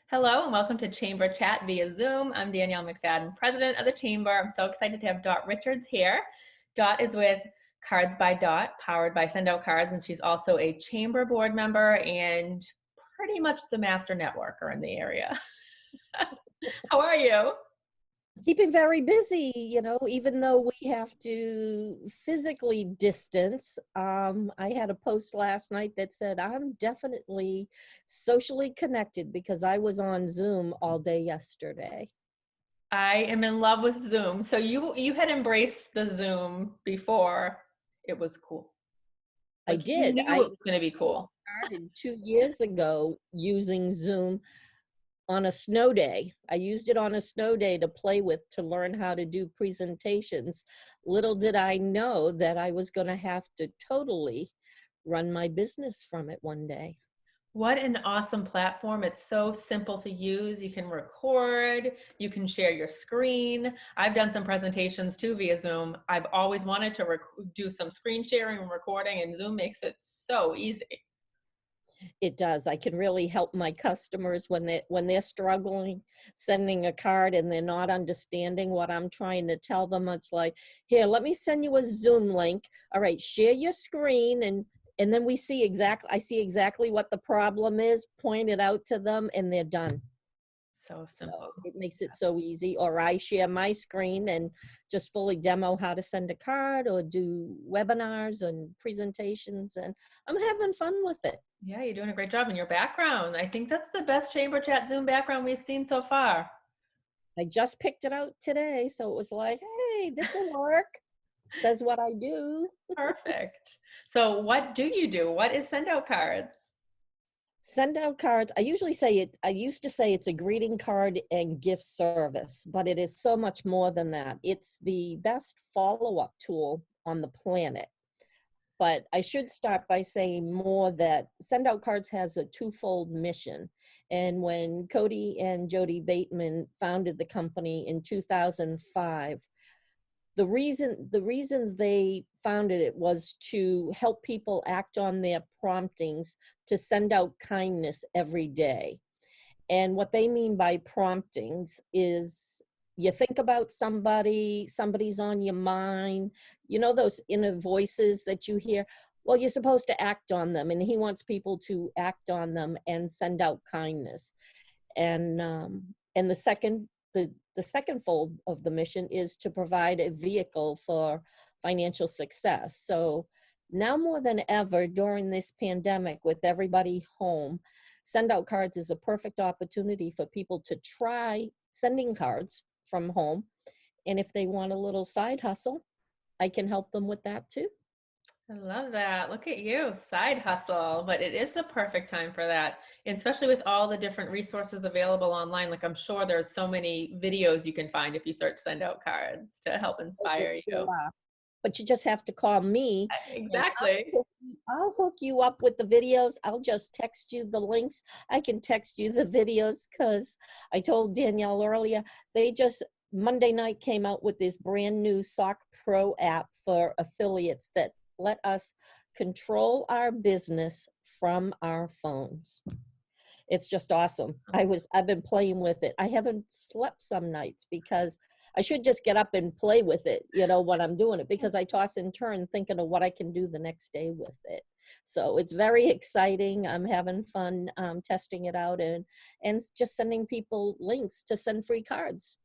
Hello and welcome to Chamber Chat via Zoom. I'm Danielle McFadden, President of the Chamber. I'm so excited to have Dot Richards here. Dot is with Cards by Dot, powered by SendOut Cards, and she's also a Chamber board member and pretty much the master networker in the area. How are you? Keeping very busy, even though we have to physically distance. I had a post last night that said I'm definitely socially connected because I was on Zoom all day yesterday. I am in love with Zoom. So you had embraced the Zoom before it was cool. I Like you did. knew it was going to be cool. Started 2 years ago using Zoom on a snow day. I used it on a snow day to play with, to learn how to do presentations. Little did I know that I was going to have to totally run my business from it one day. What an awesome platform. It's so simple to use. You can record, you can share your screen. I've done some presentations too via Zoom. I've always wanted to do some screen sharing and recording, and Zoom makes it so easy. It does. I can really help my customers when they're struggling sending a card and they're not understanding what I'm trying to tell them. It's like, here, let me send you a Zoom link. All right, share your screen, and then I see exactly what the problem is, point it out to them, and they're done. So simple. So it makes it so easy. Or I share my screen and just fully demo how to send a card or do webinars and presentations, and I'm having fun with it. Yeah, you're doing a great job in your background. I think that's the best Chamber Chat Zoom background we've seen so far. I just picked it out today, so it was like, hey, this will work. Says what I do. Perfect. So what do you do? What is SendOut Cards? SendOut Cards. I used to say it's a greeting card and gift service, but it is so much more than that. It's the best follow-up tool on the planet. But I should start by saying more that SendOut Cards has a twofold mission. And when Cody and Jody Bateman founded the company in 2005, the reasons they founded it was to help people act on their promptings to send out kindness every day. And what they mean by promptings is you think about somebody's on your mind, those inner voices that you hear. Well, you're supposed to act on them, and he wants people to act on them and send out kindness. And the second fold of the mission is to provide a vehicle for financial success. So now more than ever during this pandemic, with everybody home, SendOut Cards is a perfect opportunity for people to try sending cards from home. And if they want a little side hustle, I can help them with that too. I love that. Look at you, side hustle, but it is a perfect time for that, and especially with all the different resources available online. Like I'm sure there's so many videos you can find if you search SendOut Cards to help inspire you. But you just have to call me. Exactly. I'll hook you up with the videos. I'll just text you the links. I can text you the videos because I told Danielle earlier, Monday night came out with this brand new SOC Pro app for affiliates that let us control our business from our phones. It's just awesome. I've been playing with it. I haven't slept some nights because I should just get up and play with it, when I'm doing it, because I toss and turn thinking of what I can do the next day with it. So it's very exciting. I'm having fun testing it out and just sending people links to send free cards.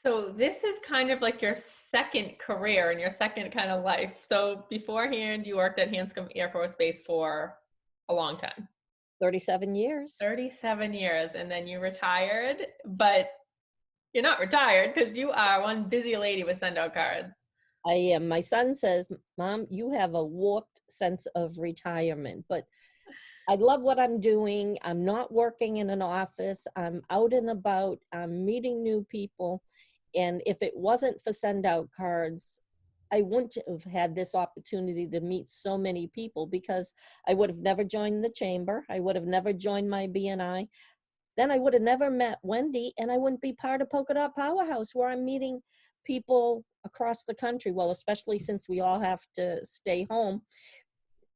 So this is kind of like your second career and your second kind of life. So beforehand, you worked at Hanscom Air Force Base for a long time. 37 years. 37 years, and then you retired, but you're not retired because you are one busy lady with SendOut Cards. I am. My son says, Mom, you have a warped sense of retirement, but I love what I'm doing. I'm not working in an office. I'm out and about. I'm meeting new people. And if it wasn't for SendOut Cards, I wouldn't have had this opportunity to meet so many people because I would have never joined the chamber. I would have never joined my BNI. Then I would have never met Wendy, and I wouldn't be part of Polka Dot Powerhouse, where I'm meeting people across the country. Well, especially since we all have to stay home.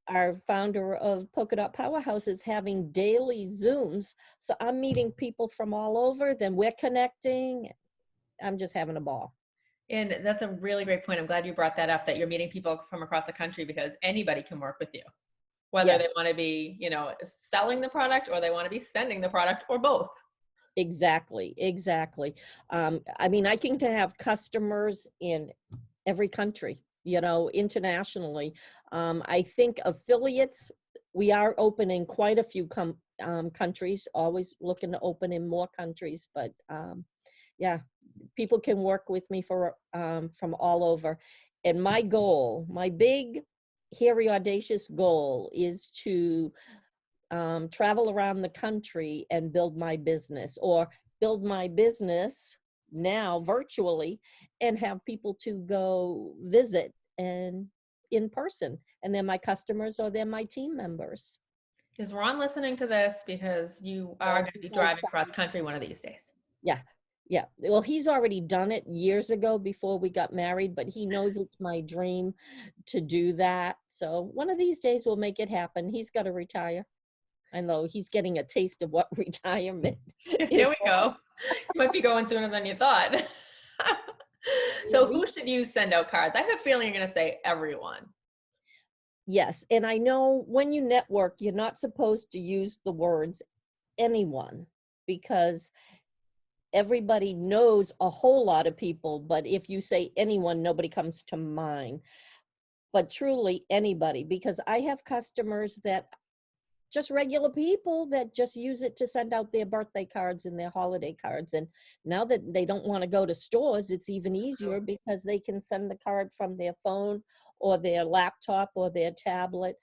our founder of Polka Dot Powerhouse, is having daily Zooms. So I'm meeting people from all over, then we're connecting. I'm just having a ball. And that's a really great point. I'm glad you brought that up, that you're meeting people from across the country, because anybody can work with you, whether Yes, they want to be, selling the product or they want to be sending the product or both. exactly, exactly. I mean, I can have customers in every country, internationally. I think affiliates, we are open in quite a few countries, always looking to open in more countries, but yeah, people can work with me from all over. And my goal, my big, hairy, audacious goal is to travel around the country and build my business, or build my business now virtually and have people to go visit and in person. And they're my customers or they're my team members. Is Ron listening to this? Because you are So going to he's be all driving excited. across the country one of these days. Yeah. Yeah. Well, he's already done it years ago before we got married, but he knows it's my dream to do that. So one of these days we'll make it happen. He's got to retire. I know he's getting a taste of what retirement Here is we like. go. You might be going sooner than you thought. Yeah, So who should you send out cards? I have a feeling you're going to say everyone. yes. And I know when you network, you're not supposed to use the words anyone, because everybody knows a whole lot of people. But if you say anyone, nobody comes to mind. But truly anybody, because I have customers that just regular people that just use it to send out their birthday cards and their holiday cards. And now that they don't want to go to stores, it's even easier because they can send the card from their phone or their laptop or their tablet.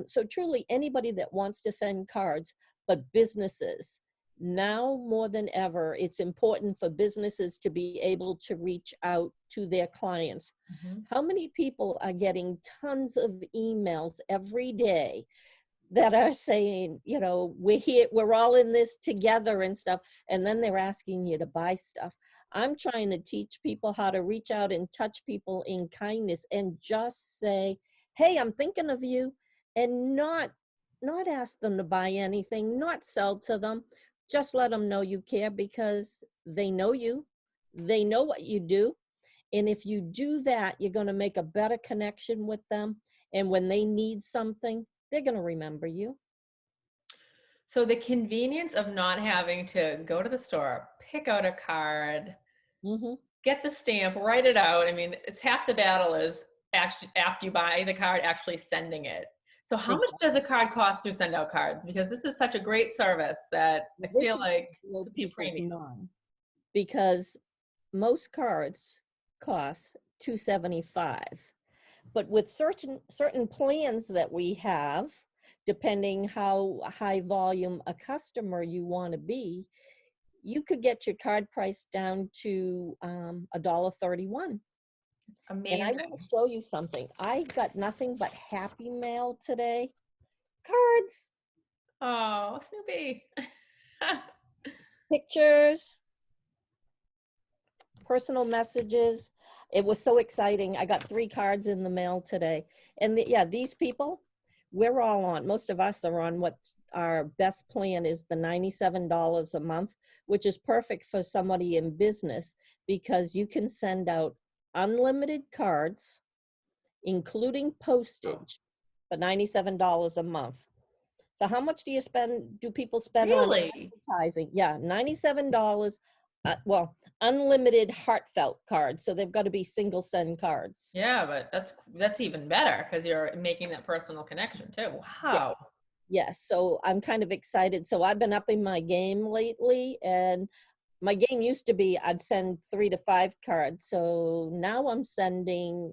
So truly anybody that wants to send cards, but businesses, now more than ever, it's important for businesses to be able to reach out to their clients. Mhm. How many people are getting tons of emails every day that are saying, we're here, we're all in this together and stuff, and then they're asking you to buy stuff? I'm trying to teach people how to reach out and touch people in kindness and just say, hey, I'm thinking of you, and not ask them to buy anything, not sell to them, just let them know you care, because they know you, they know what you do. And if you do that, you're going to make a better connection with them. And when they need something, they're going to remember you. So the convenience of not having to go to the store, pick out a card, Hmm. get the stamp, write it out. I mean, it's half the battle is actually after you buy the card, actually sending it. So how much does a card cost through SendOut Cards? Because this is such a great service that I This feel is like blow could be people's premium. mind, because most cards cost $275. But with certain plans that we have, depending how high volume a customer you want to be, you could get your card price down to $1.31. And I want Amazing. to show you something. I got nothing but happy mail today. Cards, Oh, Snoopy. pictures, personal messages. It was so exciting. I got 3 cards in the mail today. And yeah, these people, we're all on, most of us are on what our best plan is, the $97 a month, which is perfect for somebody in business, because you can send out unlimited cards, including postage, for $97 a month. So how much do people spend on Really? advertising? Yeah, $97. Well, unlimited heartfelt cards. So they've got to be single send cards. Yeah, but that's even better because you're making that personal connection too. Yes. Wow. Yes. So I'm kind of excited. So I've been upping my game lately, and my game used to be I'd send 3 to 5 cards. So now I'm sending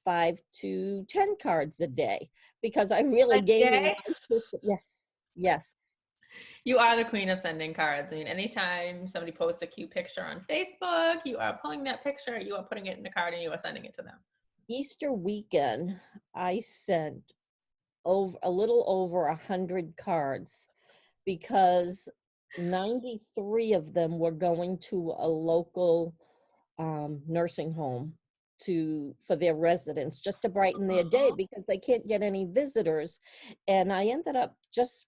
5 to 10 cards a day, because I'm really A gaming day? my system. Yes. Yes. You are the queen of sending cards. I mean, anytime somebody posts a cute picture on Facebook, you are pulling that picture, you are putting it in a card, and you are sending it to them. Easter weekend, I sent over a little over 100 cards, because 93 of them were going to a local nursing home. for their residents, just to brighten their day, because they can't get any visitors. And I ended up just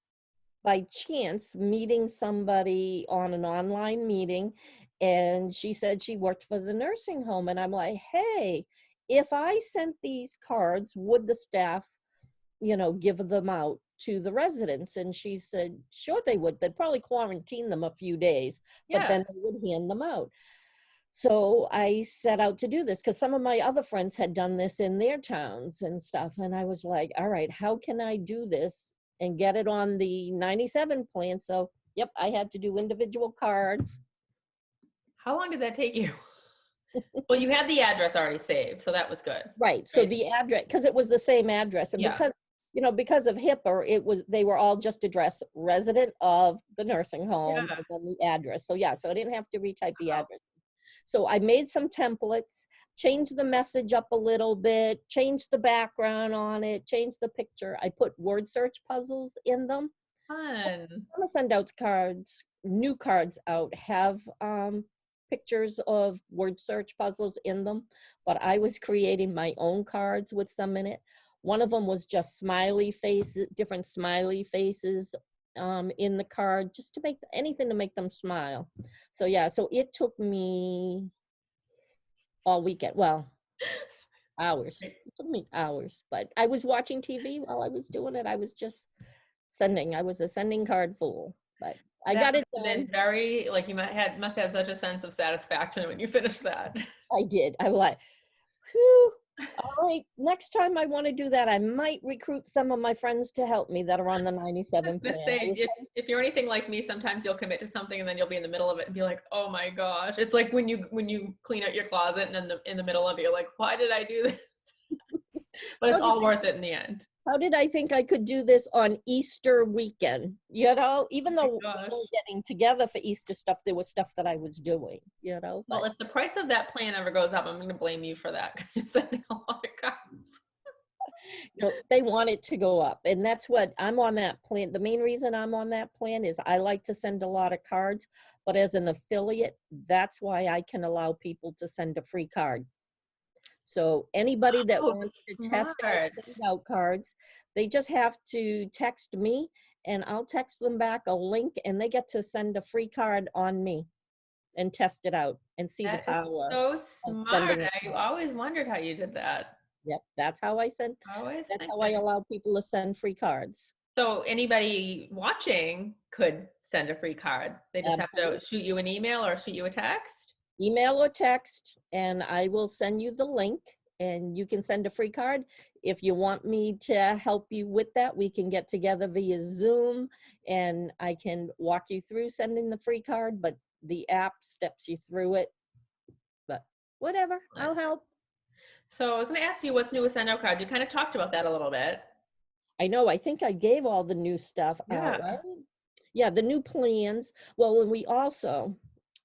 by chance meeting somebody on an online meeting, and she said she worked for the nursing home. And I'm like, hey, if I sent these cards, would the staff, give them out to the residents? And she said, sure, they would. They'd probably quarantine them a few days, but then they would hand them out. So I set out to do this because some of my other friends had done this in their towns and stuff. And I was like, all right, how can I do this and get it on the 97 plan? So, yep, I had to do individual cards. How long did that take you? Well, you had the address already saved, so that was good. Right. So the address, because it was the same address, and because of HIPAA, they were all just addressed resident of the nursing home and then the address. So so I didn't have to retype the address. So I made some templates, changed the message up a little bit, changed the background on it, changed the picture. I put word search puzzles in them. Fun. I'm gonna SendOut Cards, new cards out, have pictures of word search puzzles in them, but I was creating my own cards with some in it. One of them was just smiley faces, different smiley faces in the card, just to make anything to make them smile. So so it took me all weekend. Well, hours. It took me hours, but I was watching TV while I was doing it. I was just sending. I was a sending card fool, but I got it done. Very, like, you must have such a sense of satisfaction when you finished that. I did. I was like, whew. All right, next time I want to do that, I might recruit some of my friends to help me that are on the 97 plan. If you're anything like me, sometimes you'll commit to something and then you'll be in the middle of it and be like, oh my gosh. It's like when you clean out your closet and then in the middle of it, you're like, why did I do this? But it's all worth it in the end. How did I think I could do this on Easter weekend? Even though we were getting together for Easter stuff, there was stuff that I was doing, Well, if the price of that plan ever goes up, I'm going to blame you for that, because you're sending a lot of cards. They want it to go up. And that's what I'm on that plan. The main reason I'm on that plan is I like to send a lot of cards, but as an affiliate, that's why I can allow people to send a free card. So anybody that wants to test out SendOut Cards, they just have to text me and I'll text them back a link and they get to send a free card on me and test it out and see the power. So smart. I always wondered how you did that. Yep, that's how I send. That's how I allow people to send free cards. So anybody watching could send a free card. They just have to shoot you an email or shoot you a text? Email or text, and I will send you the link and you can send a free card. If you want me to help you with that, we can get together via Zoom and I can walk you through sending the free card, but the app steps you through it. But whatever, I'll help. So I was going to ask you what's new with SendOut Cards. You kind of talked about that a little bit. I know, I think I gave all the new stuff out, right? Yeah, the new plans. Well, and we also,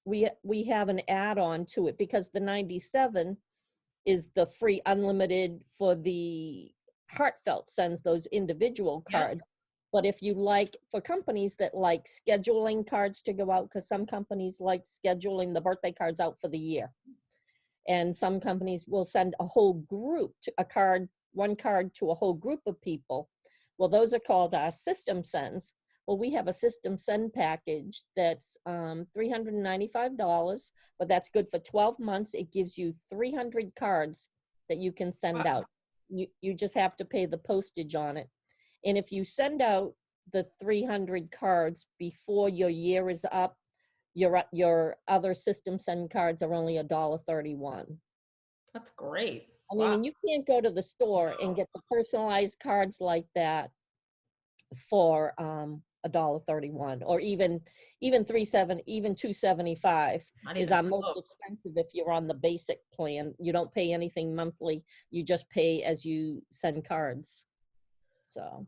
we have an add-on to it because the 97 is the free unlimited for the heartfelt sends those individual cards. But if you like, for companies that like scheduling cards to go out, because some companies like scheduling the birthday cards out for the year. And some companies will send a whole group to one card to a whole group of people. Well, those are called system sends. Well, we have a system send package that's $395, but that's good for 12 months. It gives you 300 cards that you can send out. You just have to pay the postage on it. And if you send out the 300 cards before your year is up, your other system send cards are only $1.31. That's great. I mean, and you can't go to the store and get the personalized cards like that for $1.31, or even $2.75 is our most expensive if you're on the basic plan. You don't pay anything monthly. You just pay as you send cards. So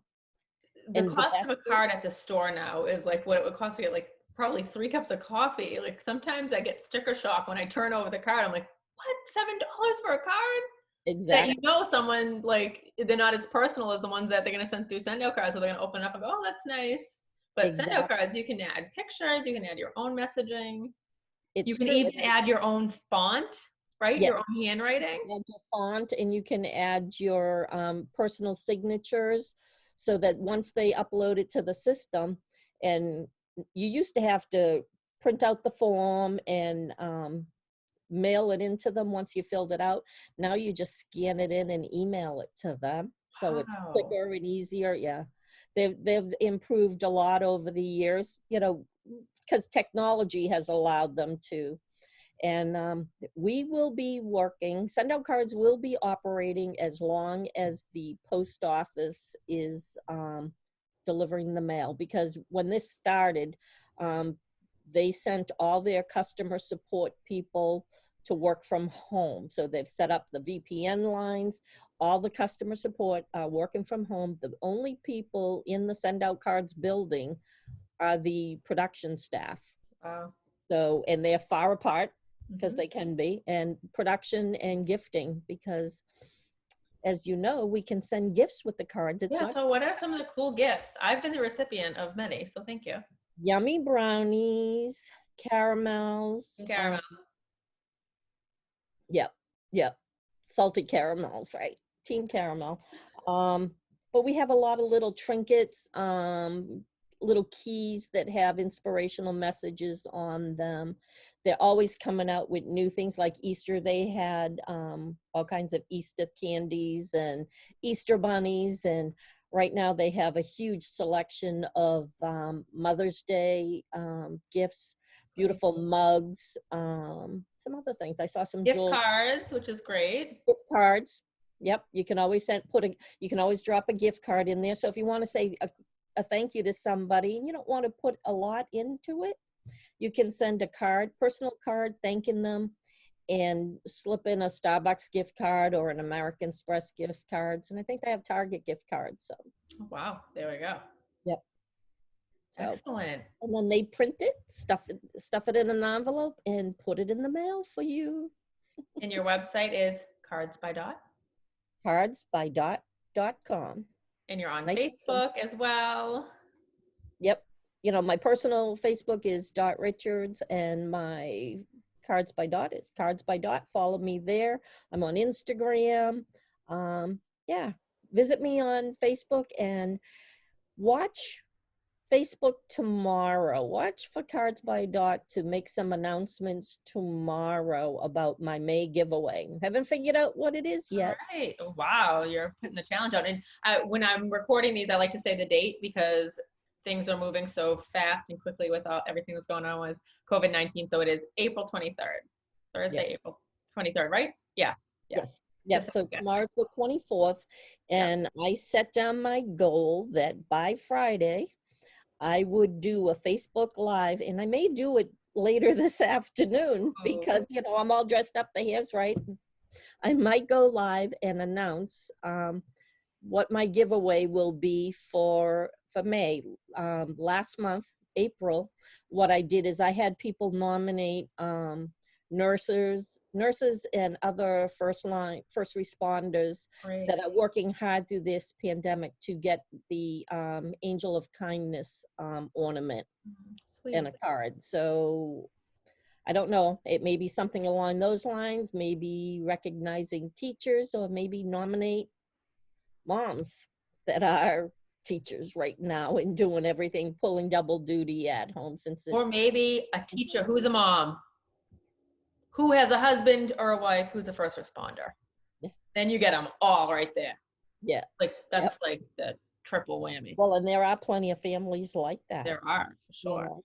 the cost of a card at the store now is like what it would cost to get like probably 3 cups of coffee. Like sometimes I get sticker shock when I turn over the card. I'm like, what, $7 for a card? Exactly. That someone, like, they're not as personal as the ones that they're going to send through SendOut Cards, so they're going to open it up and go, oh, that's nice. But SendOut Cards, you can add pictures, you can add your own messaging. You can even add your own font. right? Yeah, Your own handwriting. add your font and you can add your personal signatures so that once they upload it to the system, and you used to have to print out the form and mail it into them once you filled it out. Now you just scan it in and email it to them. So it's Wow. quicker and easier. Yeah. They've improved a lot over the years, you know, because technology has allowed them to. And we will be working, SendOut Cards will be operating as long as the post office is delivering the mail. Because when this started, um, they sent all their customer support people to work from home. So they've set up the VPN lines. All the customer support are working from home. The only people in the SendOut Cards building are the production staff. Wow. So, and they're far apart because Mhm. they can be, and production and gifting, because as you know, we can send gifts with the cards. It's Yeah, not so what are some of the cool gifts? I've been the recipient of many, so thank you. yummy brownies, caramels, Caramel. yep, yep, salted caramels, right? Team caramel. Um, but we have a lot of little trinkets, little keys that have inspirational messages on them. They're always coming out with new things. Like Easter, they had all kinds of Easter candies and Easter bunnies. And right now they have a huge selection of Mother's Day gifts, Great. beautiful mugs, some other things. I saw some Gift jewelry, cards, which is great. gift cards. Yep, you can always you can always drop a gift card in there. So if you want to say a thank you to somebody and you don't want to put a lot into it, you can send a card, personal card, thanking them, and slip in a Starbucks gift card or an American Express gift cards. And I think they have Target gift cards. So, Oh, wow, there we go. yep. So, Excellent. and then they print it, stuff it in an envelope, and put it in the mail for you. And your website is Cards by Dot, Cards by dot com. and you're on And I think Facebook as well. yep. You know, my personal Facebook is Dot Richards, and my Cards by Dot is Cards by Dot. Follow me there. I'm on Instagram. Yeah, visit me on Facebook and watch Facebook tomorrow. Watch for Cards by Dot to make some announcements tomorrow about my May giveaway. Haven't figured out what it is All yet. right. Oh, wow, you're putting the challenge out. And when I'm recording these, I like to say the date because things are moving so fast and quickly with everything that's going on with COVID-19. So it is April 23rd, Yep. Thursday, April 23rd, right? Yes. Yes. Yes. Yep. So Yeah. tomorrow's the 24th, Yeah. and I set down my goal that by Friday, I would do a Facebook Live, and I may do it later this afternoon Oh, because, you know, I'm all dressed up, the hair's right. I might go live and announce what my giveaway will be for May. Last month, April, what I did is I had people nominate nurses and other first responders great. that are working hard through this pandemic to get the Angel of Kindness ornament and Sweet. a card. So I don't know, it may be something along those lines, maybe recognizing teachers, or maybe nominate moms that are teachers right now and doing everything, pulling double duty at home since Or it's, maybe a teacher who's a mom, who has a husband or a wife who's a first responder. Then you get them all right there. yeah, Like yep. that's like the triple whammy. Well, and there are plenty of families like that. There are for You sure. know,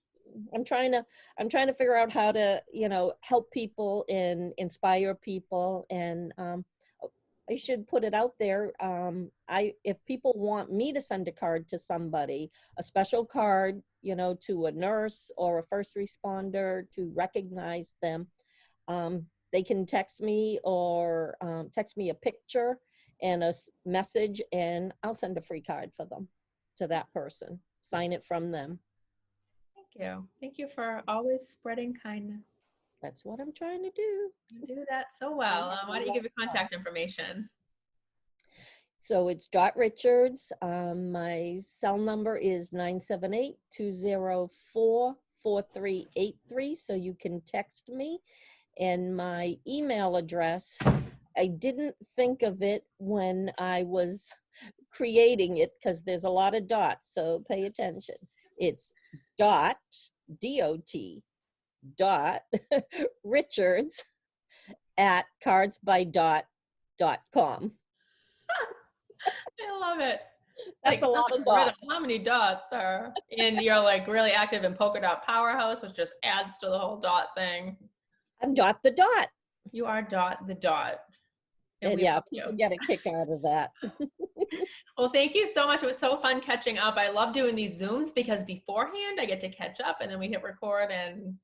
I'm trying to figure out how to, you know, help people and inspire people. And I should put it out there. If people want me to send a card to somebody, a special card, you know, to a nurse or a first responder to recognize them, they can text me or text me a picture and a message, and I'll send a free card for them to that person. Sign it from them. Thank you. Thank you for always spreading kindness. That's what I'm trying to do. You do that so well. Why don't you give your contact information? So it's Dot Richards. My cell number is 978-204-4383. So you can text me. And my email address, I didn't think of it when I was creating it because there's a lot of dots, so pay attention. It's dot, D-O-T, dot, Richards at cardsbydot.com. I love it. That's Like, a lot of rid of dots. how many dots are, and you're like really active in Polka Dot Powerhouse, which just adds to the whole dot thing. I'm dot the dot. You are dot the dot. And And we yeah, love people you. get a kick out of that. Well, thank you so much. It was so fun catching up. I love doing these Zooms because beforehand I get to catch up and then we hit record and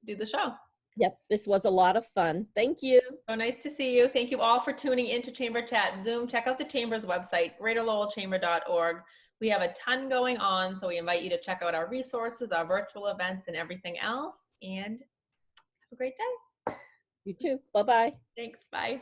do the show. Yep, this was a lot of fun. Thank you. So nice to see you. Thank you all for tuning into Chamber Chat Zoom. Check out the Chamber's website, greaterlowellchamber.org. We have a ton going on, so we invite you to check out our resources, our virtual events, and everything else. And have a great day. You too. Bye-bye. Thanks. Bye.